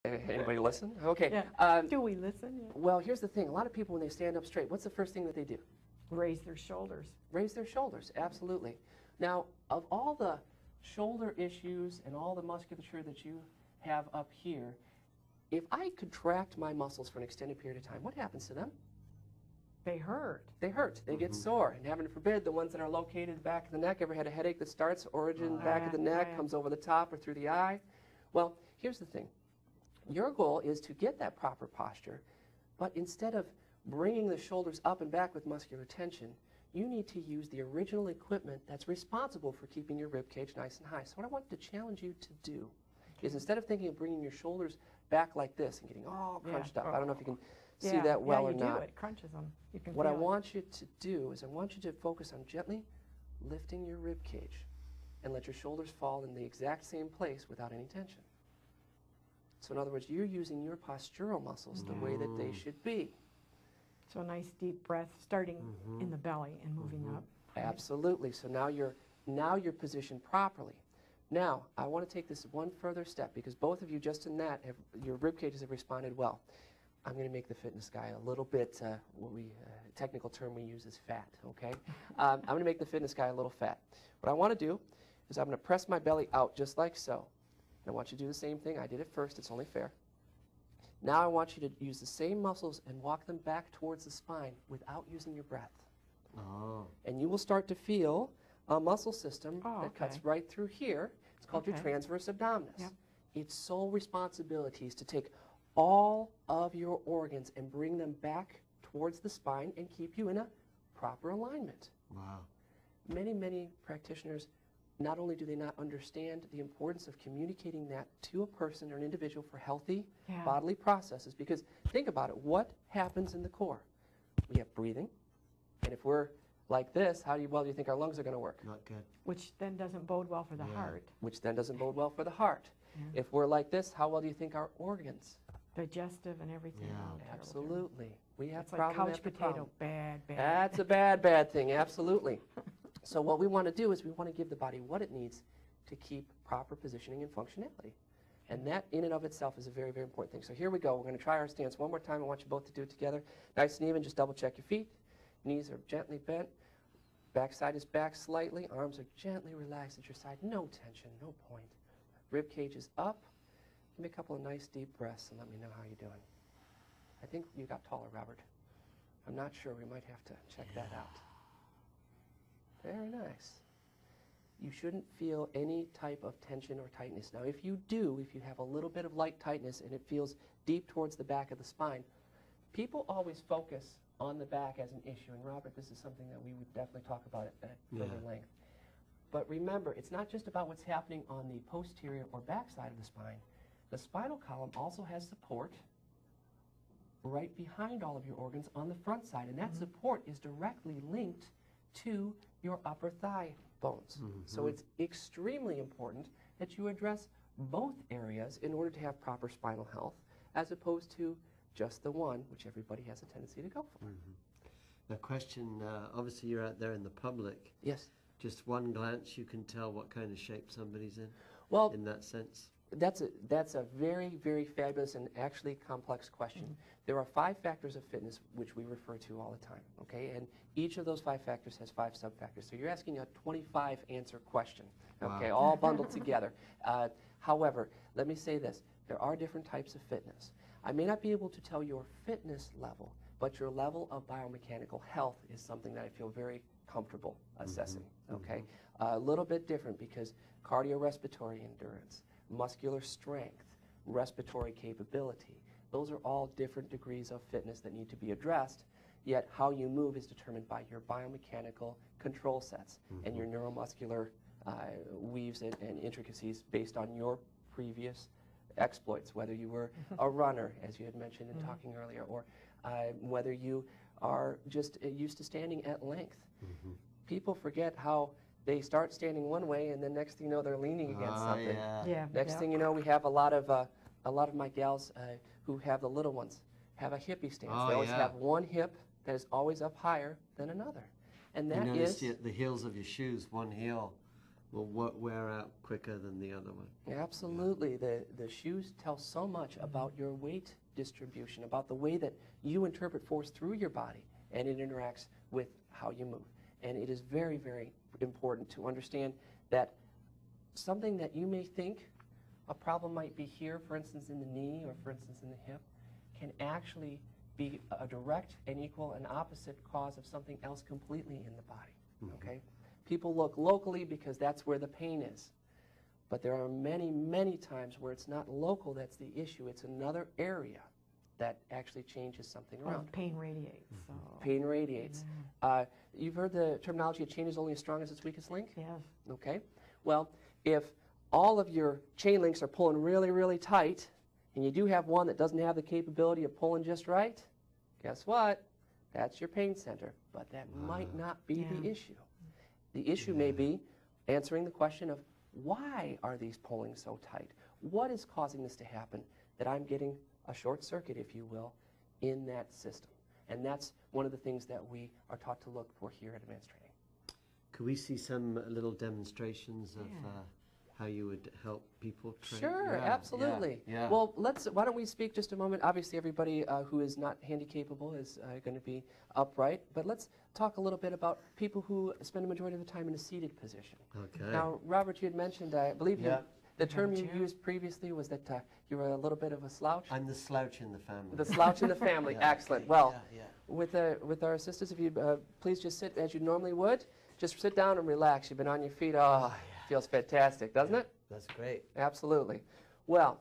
Anybody listen? Okay. Yeah. Do we listen? Yeah. Well, here's the thing. A lot of people, when they stand up straight, what's the first thing that they do? Raise their shoulders. Raise their shoulders, absolutely. Now, of all the shoulder issues and all the musculature that you have up here, if I contract my muscles for an extended period of time, what happens to them? They hurt. They hurt. They get sore. And heaven forbid, the ones that are located back of the neck, ever had a headache that starts origin back of the neck, comes over the top or through the eye? Well, here's the thing. Your goal is to get that proper posture, but instead of bringing the shoulders up and back with muscular tension, you need to use the original equipment that's responsible for keeping your rib cage nice and high. So what I want to challenge you to do is, instead of thinking of bringing your shoulders back like this and getting all crunched up, I don't know if you can see that well or not. Yeah, you do. It crunches them. You can what I want you to do is I want you to focus on gently lifting your rib cage and let your shoulders fall in the exact same place without any tension. So in other words, you're using your postural muscles the way that they should be. So a nice deep breath starting in the belly and moving up. Absolutely. So now you're positioned properly. Now, I want to take this one further step, because both of you, just in that, your rib cages have responded well. I'm going to make the fitness guy a little bit, technical term we use is fat, okay? I'm going to make the fitness guy a little fat. What I want to do is I'm going to press my belly out just like so. And I want you to do the same thing. I did it first. It's only fair. Now I want you to use the same muscles and walk them back towards the spine without using your breath. And you will start to feel a muscle system that cuts right through here. It's called your transverse abdominis. Its sole responsibility is to take all of your organs and bring them back towards the spine and keep you in a proper alignment. Wow. Many, many practitioners, not only do they not understand the importance of communicating that to a person or an individual for healthy bodily processes, because think about it, what happens in the core? We have breathing, and if we're like this, how well do you think our lungs are going to work? Not good. Which then doesn't bode well for the heart. Which then doesn't bode well for the heart. If we're like this, how well do you think our organs? Digestive and everything. Absolutely. We have it's like couch potato, bad. That's a bad thing, absolutely. So what we want to do is we want to give the body what it needs to keep proper positioning and functionality. And that in and of itself is a very, very important thing. So here we go. We're going to try our stance one more time. I want you both to do it together. Nice and even. Just double check your feet. Knees are gently bent. Backside is back slightly. Arms are gently relaxed at your side. No tension, no point. Rib cage is up. Give me a couple of nice deep breaths and let me know how you're doing. I think you got taller, Robert. I'm not sure. We might have to check that out. Very nice. You shouldn't feel any type of tension or tightness. Now, if you do, if you have a little bit of light tightness and it feels deep towards the back of the spine, people always focus on the back as an issue. And Robert, this is something that we would definitely talk about at further length. But remember, it's not just about what's happening on the posterior or back side of the spine. The spinal column also has support right behind all of your organs on the front side. And that support is directly linked to your upper thigh bones. So it's extremely important that you address both areas in order to have proper spinal health, as opposed to just the one, which everybody has a tendency to go for. The question, obviously you're out there in the public. Yes. Just one glance you can tell what kind of shape somebody's in, well, in that sense? That's a very, very fabulous and actually complex question. There are 5 factors of fitness which we refer to all the time, okay? And each of those 5 factors has 5 sub-factors. So you're asking a 25-answer question, okay, all bundled together. However, let me say this. There are different types of fitness. I may not be able to tell your fitness level, but your level of biomechanical health is something that I feel very comfortable assessing, okay? A little bit different because cardiorespiratory endurance, muscular strength, respiratory capability, those are all different degrees of fitness that need to be addressed, yet how you move is determined by your biomechanical control sets and your neuromuscular weaves and intricacies based on your previous exploits, whether you were a runner, as you had mentioned in talking earlier, or whether you are just used to standing at length. People forget how they start standing one way, and then next thing you know, they're leaning against something. Next thing you know, we have a lot of my gals who have the little ones have a hippie stance. They always have one hip that is always up higher than another, and that you notice is the heels of your shoes, one heel will wear out quicker than the other one. Absolutely. The shoes tell so much about your weight distribution, about the way that you interpret force through your body, and it interacts with how you move. And it is very, very important to understand that something that you may think a problem might be here, for instance in the knee or for instance in the hip, can actually be a direct and equal and opposite cause of something else completely in the body. Okay? People look locally because that's where the pain is. But there are many, many times where it's not local that's the issue. It's another area that actually changes something around. Pain radiates. So. Pain radiates. You've heard the terminology, a chain is only as strong as its weakest link? Yes. Okay. Well, if all of your chain links are pulling really, really tight, and you do have one that doesn't have the capability of pulling just right, guess what? That's your pain center. But that might not be the issue. The issue may be answering the question of why are these pulling so tight? What is causing this to happen that I'm getting a short circuit, if you will, in that system? And that's one of the things that we are taught to look for here at Advanced Training. Could we see some little demonstrations of how you would help people train? Sure, absolutely. Well, why don't we speak just a moment. Obviously, everybody who is not handy-capable is going to be upright, but let's talk a little bit about people who spend the majority of the time in a seated position. Okay. Now, Robert, you had mentioned, I believe the term you used previously was that you were a little bit of a slouch. I'm the slouch in the family. The slouch in the family, excellent. Well, with our assistants, if you'd please just sit as you normally would. Just sit down and relax. You've been on your feet. Feels fantastic, doesn't it? That's great. Absolutely. Well,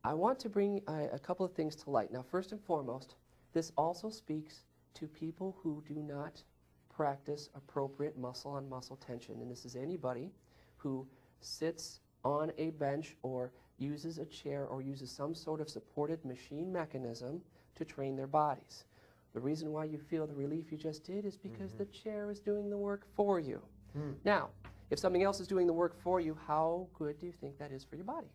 I want to bring a couple of things to light. Now, first and foremost, this also speaks to people who do not practice appropriate muscle-on-muscle tension. And this is anybody who sits on a bench or uses a chair or uses some sort of supported machine mechanism to train their bodies. The reason why you feel the relief you just did is because the chair is doing the work for you. Now, if something else is doing the work for you, how good do you think that is for your body?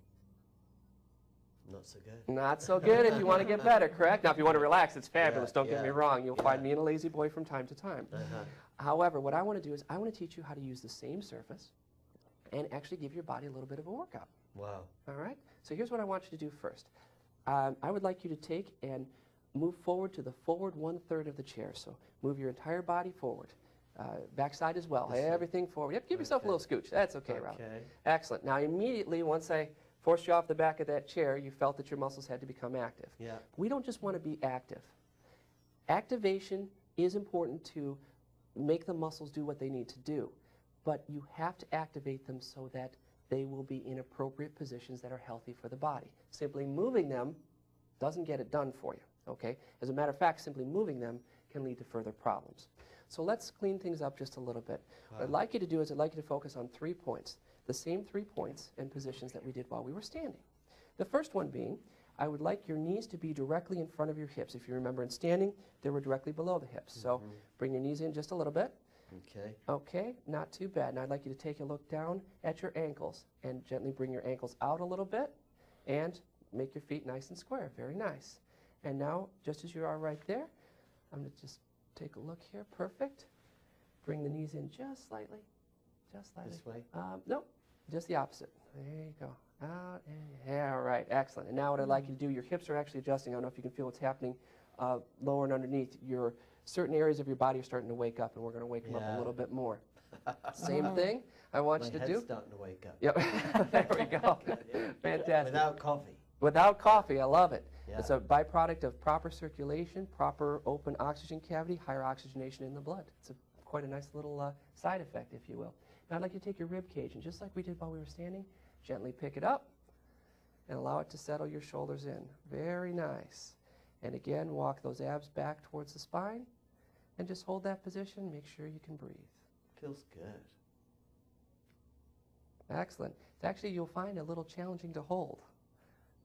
Not so good. Not so good if you want to get better, correct? Now, if you want to relax, it's fabulous. Don't get me wrong. You'll find me in a lazy boy from time to time. However, what I want to do is I want to teach you how to use the same surface and actually give your body a little bit of a workout. Wow. All right? So here's what I want you to do first. I would like you to take and move forward to the forward 1/3 of the chair. So move your entire body forward. Backside as well. Everything forward. Yep, give yourself a little scooch. That's okay, Rob. Excellent. Now, immediately, once I forced you off the back of that chair, you felt that your muscles had to become active. We don't just want to be active. Activation is important to make the muscles do what they need to do, but you have to activate them so that they will be in appropriate positions that are healthy for the body. Simply moving them doesn't get it done for you. Okay? As a matter of fact, simply moving them can lead to further problems. So let's clean things up just a little bit. What I'd like you to do is I'd like you to focus on 3 points, the same 3 points and positions that we did while we were standing. The first one being, I would like your knees to be directly in front of your hips. If you remember in standing, they were directly below the hips. So bring your knees in just a little bit. Okay, not too bad. Now I'd like you to take a look down at your ankles and gently bring your ankles out a little bit and make your feet nice and square. Very nice. And now, just as you are right there, I'm going to just take a look here. Perfect. Bring the knees in just slightly. Just slightly. This way? Nope. Just the opposite. There you go. Out and yeah, all right. Excellent. And now what I'd like you to do, your hips are actually adjusting. I don't know if you can feel what's happening lower and underneath. Certain areas of your body are starting to wake up, and we're going to wake them up a little bit more. Same thing I want you to do. My head's starting to wake up. Yep. There we go. Fantastic. Without coffee. Without coffee. I love it. It's a byproduct of proper circulation, proper open oxygen cavity, higher oxygenation in the blood. It's quite a nice little side effect, if you will. Now I'd like you to take your rib cage, and just like we did while we were standing, gently pick it up and allow it to settle your shoulders in. Very nice. And again, walk those abs back towards the spine, and just hold that position. Make sure you can breathe. Feels good. Excellent. It's actually, you'll find a little challenging to hold.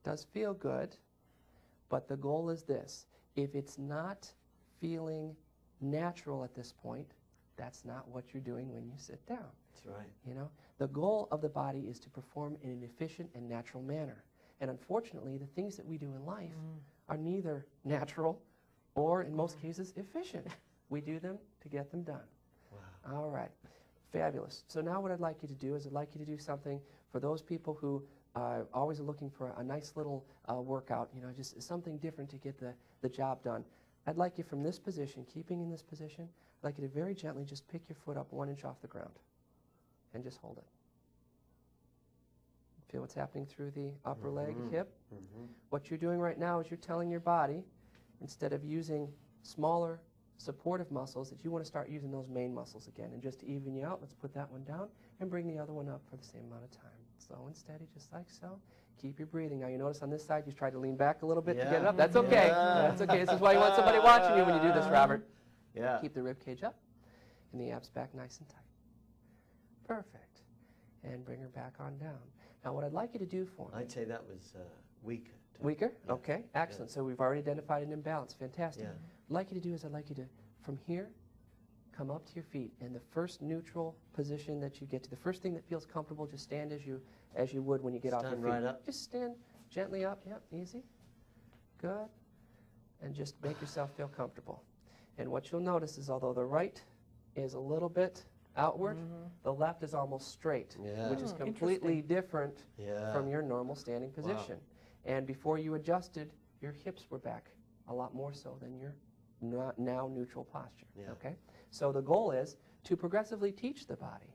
Does feel good. But the goal is this. If it's not feeling natural at this point, that's not what you're doing when you sit down. That's right. You know, the goal of the body is to perform in an efficient and natural manner. And unfortunately, the things that we do in life are neither natural or, in most cases, efficient. We do them to get them done. Wow. All right. Fabulous. So now what I'd like you to do is I'd like you to do something for those people who always are looking for a nice little workout, you know, just something different to get the job done. I'd like you from this position, keeping in this position, I'd like you to very gently just pick your foot up 1 inch off the ground and just hold it. Feel what's happening through the upper leg, hip. What you're doing right now is you're telling your body, instead of using smaller supportive muscles, that you want to start using those main muscles again. And just to even you out, let's put that one down and bring the other one up for the same amount of time. Slow and steady, just like so. Keep your breathing. Now you notice on this side you tried to lean back a little bit to get it up. That's okay. That's okay. This is why you want somebody watching you when you do this, Robert. Yeah. Keep the rib cage up and the abs back nice and tight. Perfect. And bring her back on down. Now what I'd like you to do for me. I'd say that was weaker. Weaker? Yeah. Okay, excellent. So we've already identified an imbalance. Fantastic. Yeah. What I'd like you to do is I'd like you to, from here, come up to your feet. And the first neutral position that you get to, the first thing that feels comfortable, just stand as you would when you get off your feet. Stand right up. Just stand gently up. Yep, easy. Good. And just make yourself feel comfortable. And what you'll notice is although the right is a little bit outward, the left is almost straight, which is completely different from your normal standing position. Wow. And before you adjusted, your hips were back a lot more so than your now neutral posture. Okay? So the goal is to progressively teach the body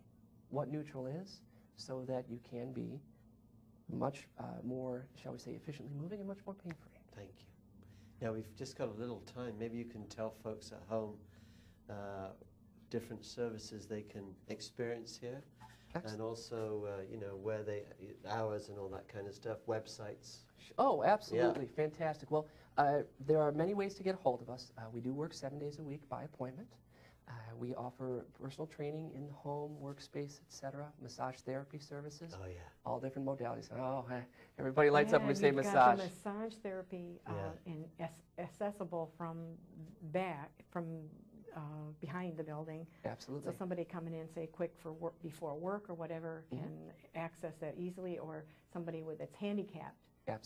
what neutral is so that you can be much more, shall we say, efficiently moving and much more pain-free. Thank you. Now we've just got a little time. Maybe you can tell folks at home different services they can experience here. Excellent. And also, you know, where they, hours and all that kind of stuff, websites. Oh, absolutely. Yeah. Fantastic. Well, there are many ways to get a hold of us. We do work 7 days a week by appointment. We offer personal training in the home, workspace, etc., massage therapy services. Oh, yeah. All different modalities. Oh, everybody lights up when we say massage. Got the massage therapy accessible from behind the building. Absolutely. So somebody coming in, say, quick for work, before work or whatever, can access that easily, or somebody that's handicapped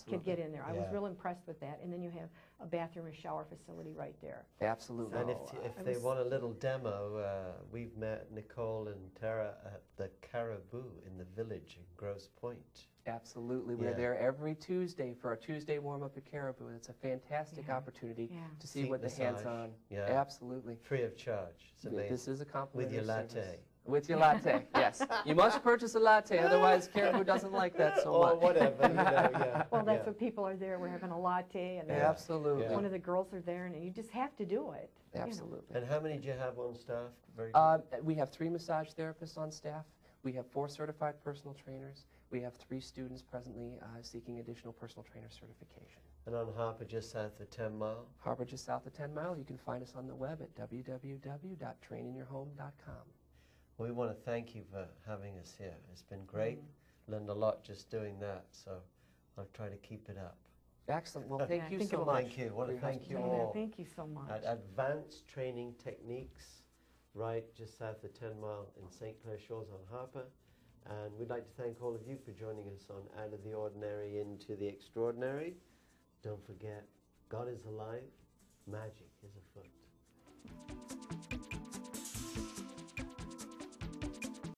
could get in there. I was real impressed with that. And then you have a bathroom and shower facility right there. Absolutely. And if they want a little demo, we've met Nicole and Tara at the Caribou in the village in Grosse Pointes. Absolutely. We're there every Tuesday for our Tuesday warm-up at Caribou. It's a fantastic opportunity to see what the hands-on. Absolutely. Free of charge. It's amazing. This is a complimentary With your latte. service. With your latte, yes. You must purchase a latte, otherwise Caribou doesn't like that so much. Or whatever, you know, Well, that's what people are there. We're having a latte, and absolutely. One of the girls are there, and you just have to do it. Absolutely. You know. And how many do you have on staff? Very good. We have 3 massage therapists on staff. We have 4 certified personal trainers. We have 3 students presently seeking additional personal trainer certification. And on Harper, just south of 10 Mile? Harper, just south of 10 Mile. You can find us on the web at www.traininyourhome.com. Well, we want to thank you for having us here. It's been great. Learned a lot just doing that, so I'll try to keep it up. Excellent. Well, thank you so much. Thank you. I want to thank you all. Thank you so much. At Advanced Training Techniques, right just south of 10 Mile in St. Clair Shores on Harper. And we'd like to thank all of you for joining us on Out of the Ordinary into the Extraordinary. Don't forget, God is alive, magic is afoot.